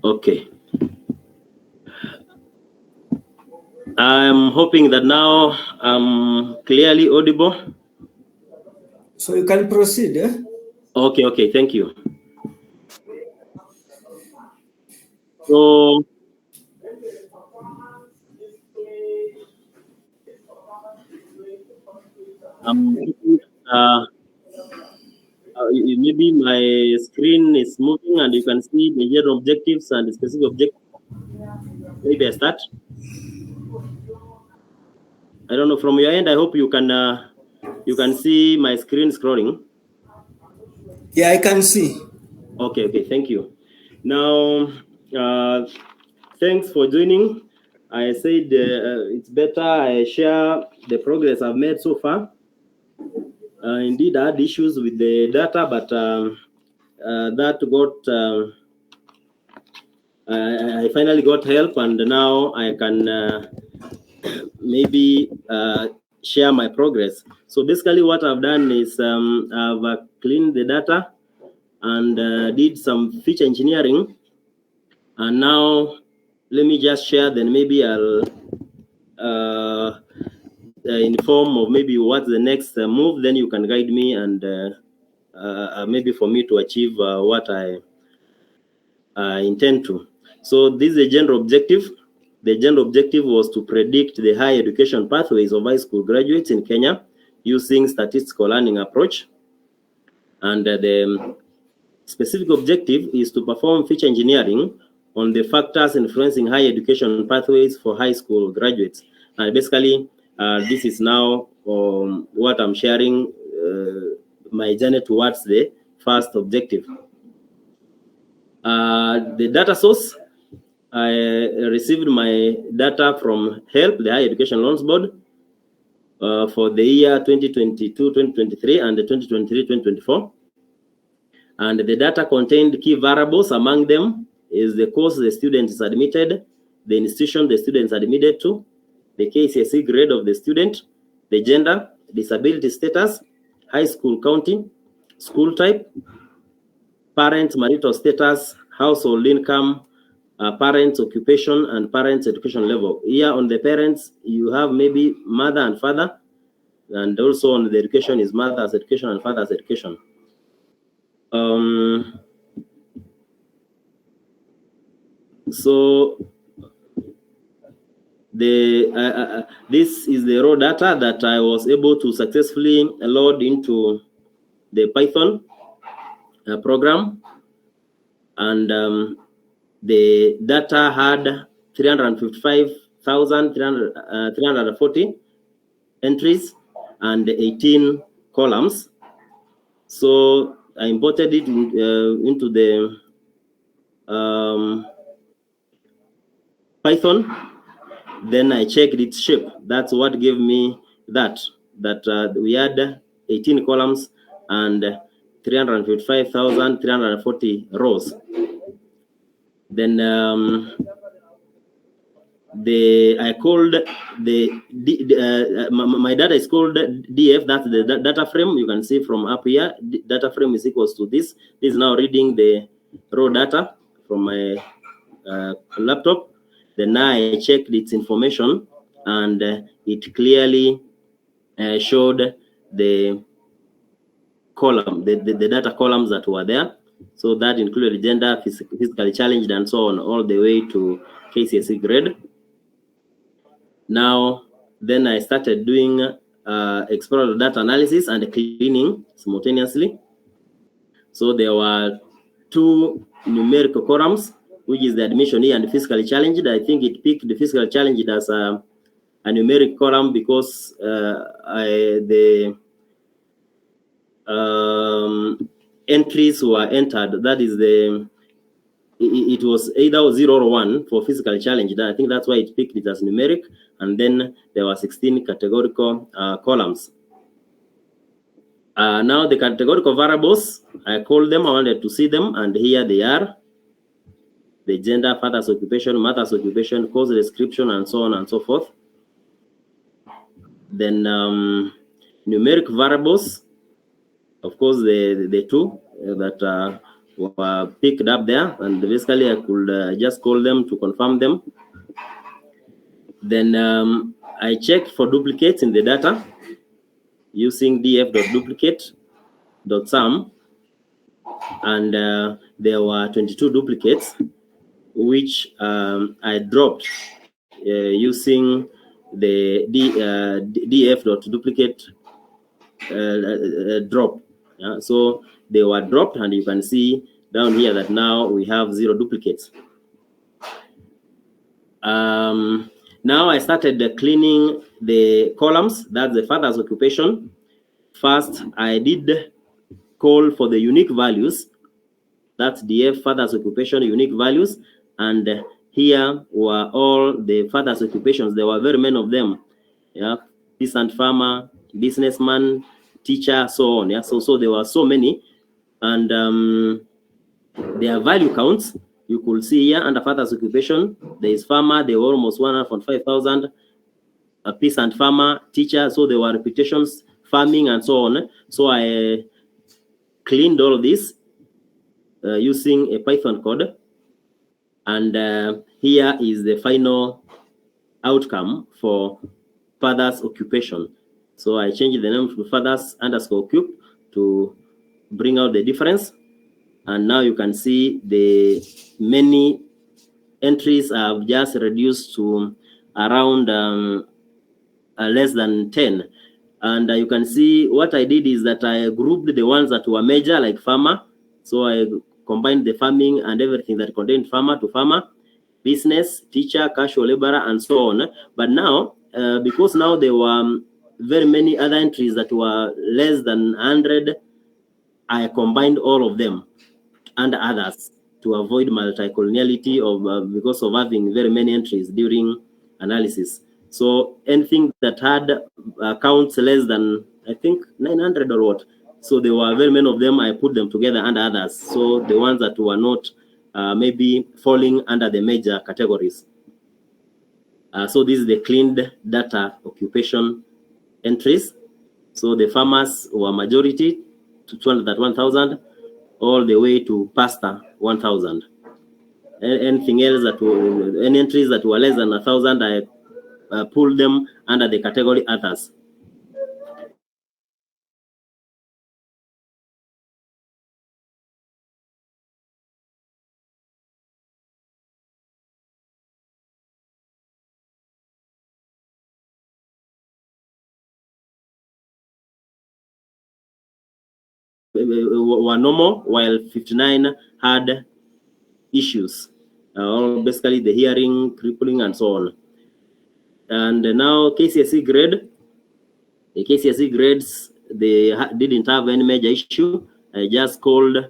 Okay. I'm hoping that now I'm clearly audible. So you can proceed. Okay, thank you. So maybe my screen is moving and you can see the general objectives and the specific objectives. Maybe I start. I don't know from your end. I hope you can see my screen scrolling. Yeah, I can see. Okay, thank you. Now, thanks for joining. I said it's better I share the progress I've made so far. Indeed, I had issues with the data, but that got. I finally got help, and now I can maybe share my progress. So basically, what I've done is I've cleaned the data and did some feature engineering, and now let me just share. Then maybe I'll inform of maybe what's the next move. Then you can guide me and maybe for me to achieve what I intend to. So this is a general objective. The general objective was to predict the higher education pathways of high school graduates in Kenya using statistical learning approach. And the specific objective is to perform feature engineering on the factors influencing higher education pathways for high school graduates. And basically, this is now what I'm sharing, my journey towards the first objective. The data source, I received my data from HELP, the Higher Education Loans Board, for the year 2022-2023 and the 2023-2024. And the data contained key variables. Among them is the course the student is admitted, the institution the student is admitted to, the KCSE grade of the student, the gender, disability status, high school county, school type, parents' marital status, household income, parents' occupation, and parents' education level. Here on the parents, you have maybe mother and father, and also on the education is mother's education and father's education. So this is the raw data that I was able to successfully load into the Python program, and the data had 355,340 entries and 18 columns. So I imported it into the Python. Then I checked its shape. That's what gave me that we had 18 columns and 355,340 rows. Then I called my data is called DF. That's the data frame. You can see from up here. Data frame is equals to this. This is now reading the raw data from my laptop. Then I checked its information, and it clearly showed the column, the data columns that were there. So that included gender, physically challenged, and so on, all the way to KCSE grade. Now, then I started doing exploratory data analysis and cleaning simultaneously. So there were two numerical columns, which is the admission year and the physically challenged. I think it picked the physically challenged as a numeric column because the entries were entered. That is it was either 0 or 1 for physically challenged. I think that's why it picked it as numeric. And then there were 16 categorical columns. Now the categorical variables, I called them, I wanted to see them, and here they are. The gender, father's occupation, mother's occupation, course description, and so on and so forth. Then numeric variables, of course, the two that were picked up there, and basically I could just call them to confirm them. Then I checked for duplicates in the data using df.duplicate.sum, and there were 22 duplicates, which I dropped using the df.duplicate drop. So they were dropped, and you can see down here that now we have 0 duplicates. Now I started cleaning the columns. That's the father's occupation. First, I did call for the unique values. That's df father's occupation unique values, and here were all the father's occupations. There were very many of them. Yeah, peasant farmer, businessman, teacher, so on. Yeah, so there were so many, and their value counts you could see here under father's occupation. There is farmer. There were almost 105,000. A peasant farmer, teacher. So there were reputations, farming, and so on. So I cleaned all of this using a Python code, and here is the final outcome for father's occupation. So I changed the name to father's underscore occup to bring out the difference, and now you can see the many entries have just reduced to around less than 10. And you can see what I did is that I grouped the ones that were major, like farmer. So I combined the farming and everything that contained farmer to farmer, business, teacher, casual laborer, and so on. But now, because now there were very many other entries that were less than 100, I combined all of them and others to avoid multi-coloniality of because of having very many entries during analysis. So anything that had counts less than, I think, 900 or what. So there were very many of them. I put them together and others. So the ones that were not maybe falling under the major categories. So this is the cleaned data occupation entries. So the farmers were majority to 231,000, all the way to pastor 1,000. Anything else that were, any entries that were less than 1,000, I pulled them under the category others. Were normal, while 59 had issues, basically the hearing, crippling, and so on. And now KCSE grade, the KCSE grades, they didn't have any major issue. I just called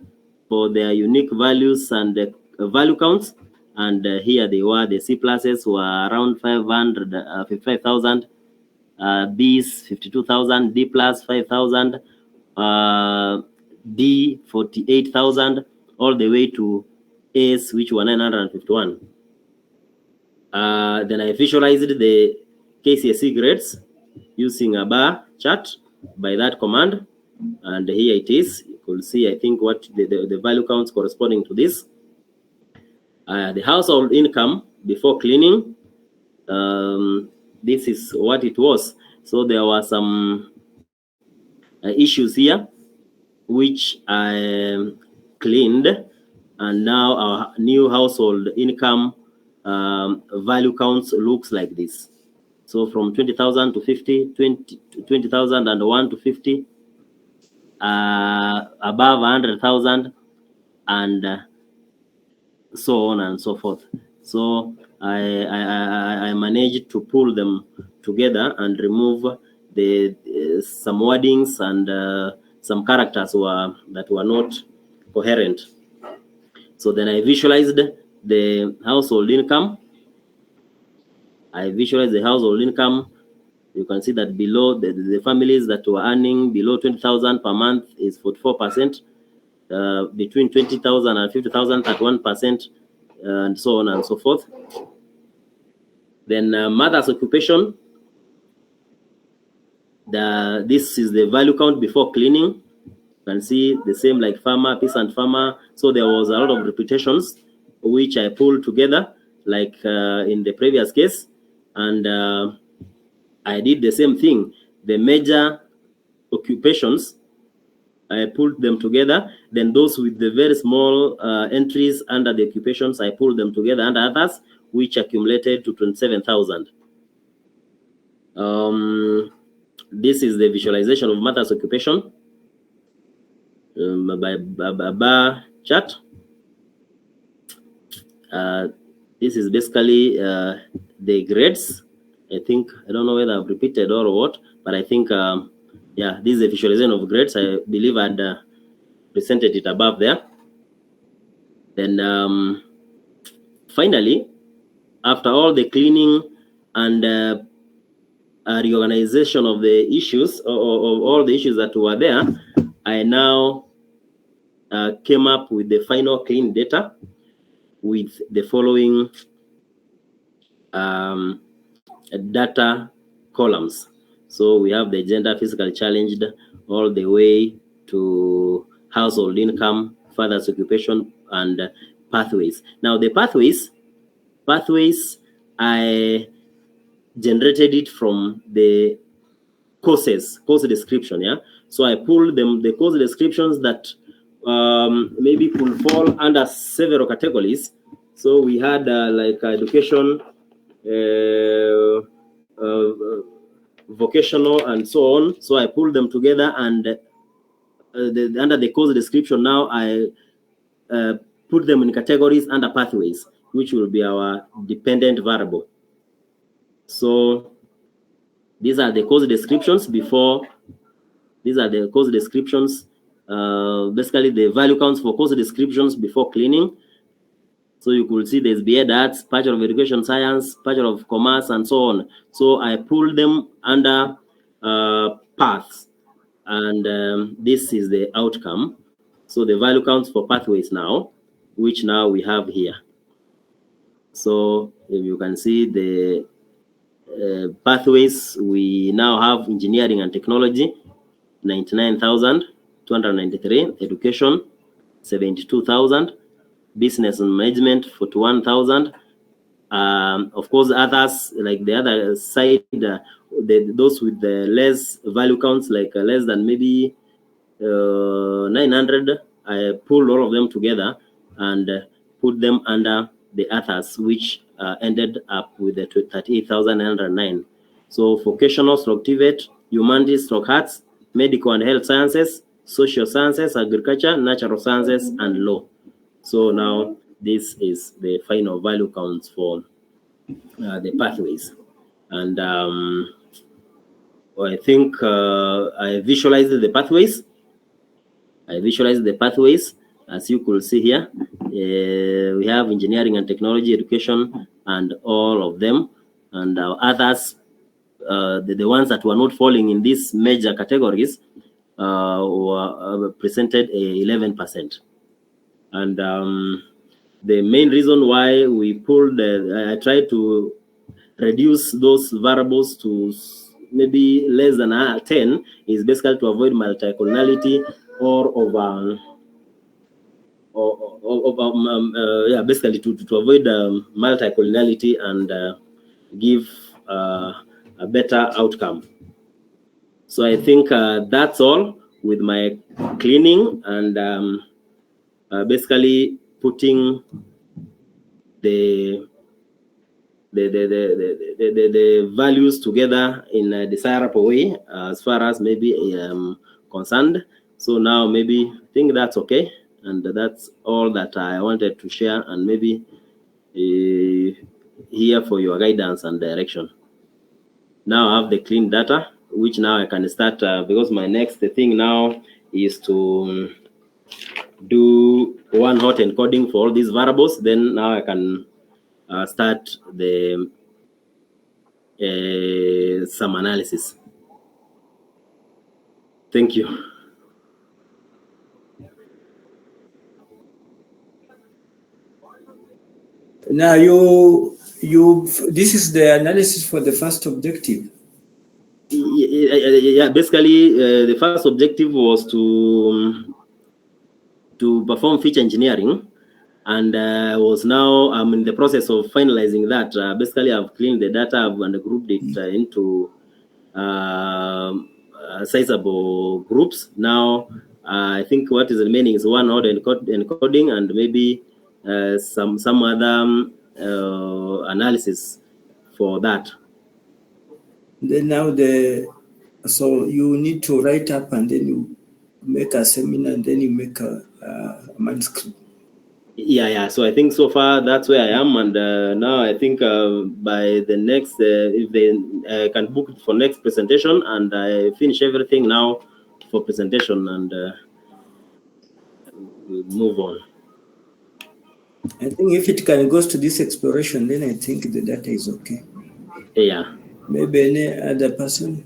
for their unique values and the value counts, and here they were. The C pluses were around 55,000, B's 52,000, D plus 5,000, D 48,000, all the way to A's, which were 951. Then I visualized the KCSE grades using a bar chart by that command, and here it is. You could see, I think, what the value counts corresponding to this. The household income before cleaning, this is what it was. So there were some issues here, which I cleaned, and now our new household income value counts looks like this. So from 20,000 to 50, 20,000 and 1 to 50, above 100,000, and so on and so forth. So I managed to pull them together and remove the some wordings and some characters that were not coherent. So then I visualized the household income. I visualized the household income. You can see that below the families that were earning below 20,000 per month is 44%. Between 20,000 and 50,000 at 1%, and so on and so forth. Then mother's occupation. This is the value count before cleaning. can see the same like farmer, peasant farmer. So there was a lot of reputations which I pulled together, like in the previous case, and I did the same thing. The major occupations, I pulled them together. Then those with the very small entries under the occupations, I pulled them together, and others which accumulated to 27,000. This is the visualization of Martha's occupation by bar chart. This is basically the grades. I don't know whether I've repeated or what, but I think, yeah, this is a visualization of grades. I believe I'd presented it above there. Then finally, after all the cleaning and reorganization of the issues, of all the issues that were there, I now came up with the final clean data with the following data columns. So we have the gender, physically challenged, all the way to household income, father's occupation, and pathways. Now the pathways, I generated it from the course description. Yeah, so I pulled them, the course descriptions that maybe could fall under several categories. So we had like education, vocational, and so on. So I pulled them together, and under the course description now I put them in categories under pathways, which will be our dependent variable. So these are the course descriptions before. These are the course descriptions, basically the value counts for course descriptions before cleaning. So you could see there's BA Arts, Bachelor of Education Science, Bachelor of Commerce, and so on. So I pulled them under paths, and this is the outcome. So the value counts for pathways now, which now we have here. So if you can see the pathways, we now have engineering and technology, 99,293, education, 72,000, business and management, 41,000. Of course, others, like the other side, those with the less value counts, like less than maybe 900, I pulled all of them together and put them under the others, which ended up with the 38,909. So vocational / TVET, humanities / arts, medical and health sciences, social sciences, agriculture, natural sciences, and law. So now this is the final value counts for the pathways. And I think I visualized the pathways. As you could see here. We have engineering and technology, education, and all of them. And others, the ones that were not falling in these major categories, were presented 11%. And the main reason why we pulled, I tried to reduce those variables to maybe less than 10 is basically to avoid multicollinearity or basically to avoid multicollinearity and give a better outcome. So I think that's all with my cleaning and basically putting the values together in a desirable way as far as maybe concerned. So now maybe I think that's okay, and that's all that I wanted to share, and maybe here for your guidance and direction. Now I have the clean data, which now I can start because my next thing now is to do one hot encoding for all these variables. Then now I can start the some analysis. Thank you. Now this is the analysis for the first objective. Yeah, basically, the first objective was to perform feature engineering, and was now I'm in the process of finalizing that. Basically, I've cleaned the data and grouped it into sizable groups. Now, I think what is remaining is one order encoding and maybe some other analysis for that. Then now so you need to write up and then you make a seminar and then you make a manuscript. Yeah. So I think so far that's where I am, and now I think by the next, if they can book it for next presentation, and I finish everything now for presentation, and we'll move on. I think if it can goes to this exploration, then I think the data is okay. Yeah. Maybe any other person?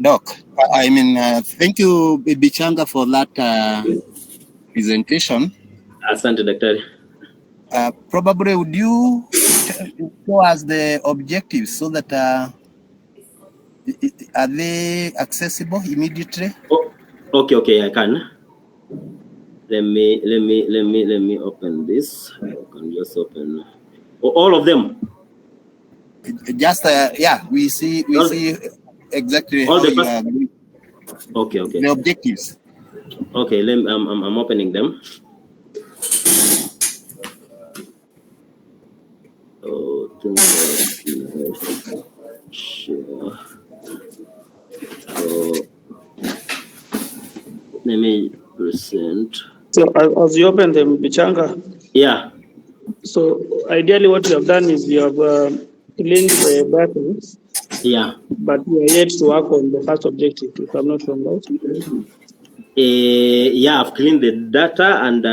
Doc, I mean, thank you, Bichanga, for that presentation. Asante, Daktari. Probably would you show us the objectives so that are they accessible immediately? Oh, okay, I can. Let me open this. I can just open all of them. Just we see exactly all how the you are. Okay. The objectives. Okay, I'm opening them. Oh, sure. So let me present. So as you open them, Bichanga. Yeah. So ideally, what you have done is you have linked the buttons. Yeah. But you are yet to work on the first objective, if I'm not wrong, right? Yeah, I've cleaned the data, and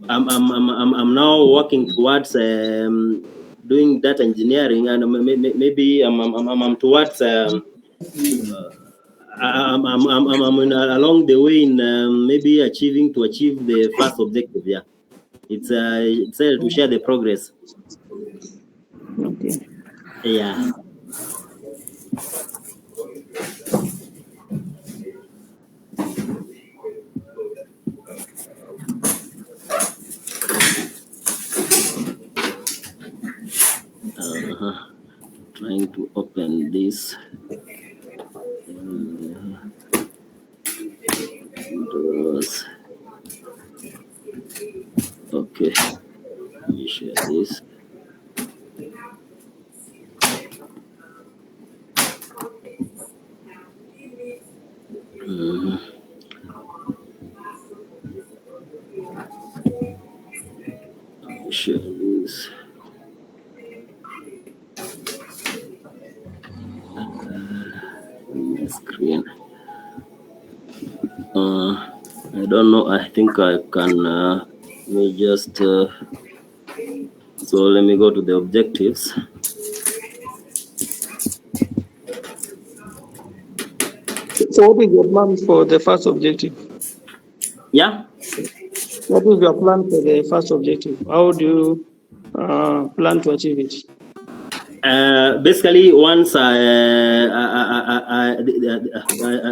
I'm now working towards doing data engineering, and maybe I'm towards I'm along the way in maybe achieve the first objective. Yeah, it's to share the progress. Okay. Yeah. Trying to open this. Okay, let me share this. Share this. My screen. I don't know. I think I can. Let me just. So let me go to the objectives. So what is your plan for the first objective? Yeah. What is your plan for the first objective? How do you plan to achieve it? Basically, once I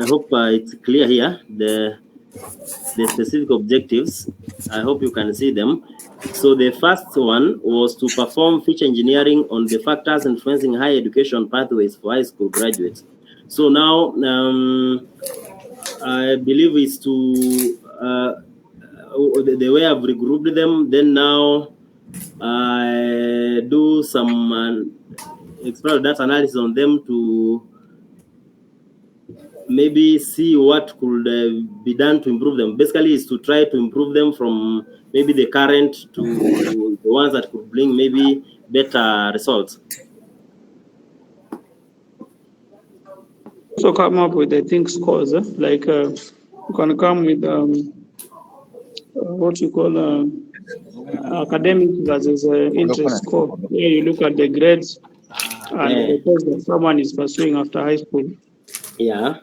hope it's clear here, the specific objectives. I hope you can see them. So the first one was to perform feature engineering on the factors influencing higher education pathways for high school graduates. So now I believe it's to the way I've regrouped them. Then now I do some explore data analysis on them to maybe see what could be done to improve them. Basically, is to try to improve them from maybe the current to the ones that could bring maybe better results. So come up with, I think, scores. Like you can come with what you call academic versus interest score, where you look at the grades and the course that someone is pursuing after high school. Yeah.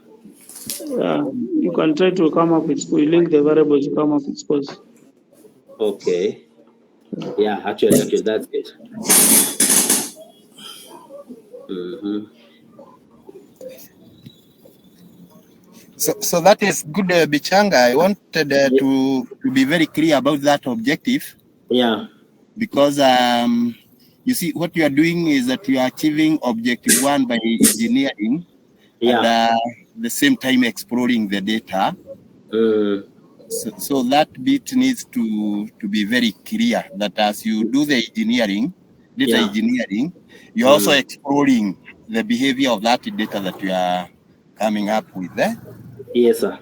You can try to come up with scores. You link the variables, you come up with scores. Okay. Yeah, actually, that's it. Mm-hmm. So that is good, Bichanga. I wanted to be very clear about that objective. Yeah. Because you see, what you are doing is that you are achieving objective 1 by engineering, Yeah. and the same time exploring the data. So that bit needs to be very clear, that as you do the engineering, data engineering, you're also exploring the behavior of that data that you are coming up with. Yes, sir.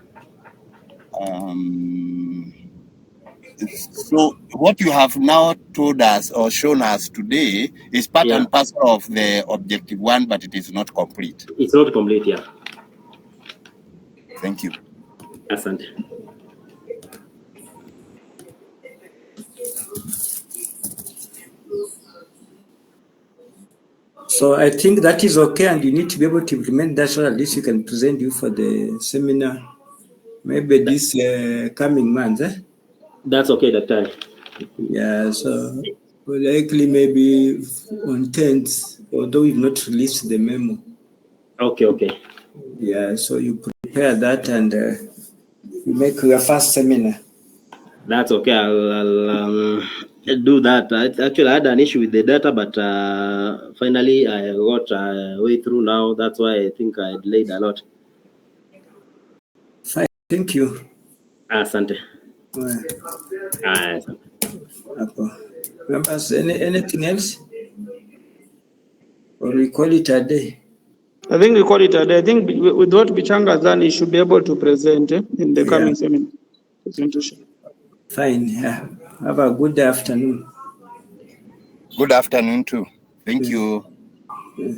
So what you have now told us or shown us today is part and parcel of the objective 1, but it is not complete. It's not complete, yeah. Thank you. Asante. So I think that is okay, and you need to be able to implement that so at least you can present you for the seminar, maybe this coming month. That's okay, Daktari. Yeah, so likely maybe on 10th, although we've not released the memo. Okay. Yeah, so you prepare that and you make your first seminar. That's okay. I'll do that. Actually, I had an issue with the data, but finally I got way through now. That's why I think I delayed a lot. Fine, thank you. Asante. Members, anything else? Or we call it a day? I think we call it a day. I think with what Bichanga has done, he should be able to present in the coming seminar presentation. Fine. Yeah. Have a good afternoon. Good afternoon too. Thank you. Yeah.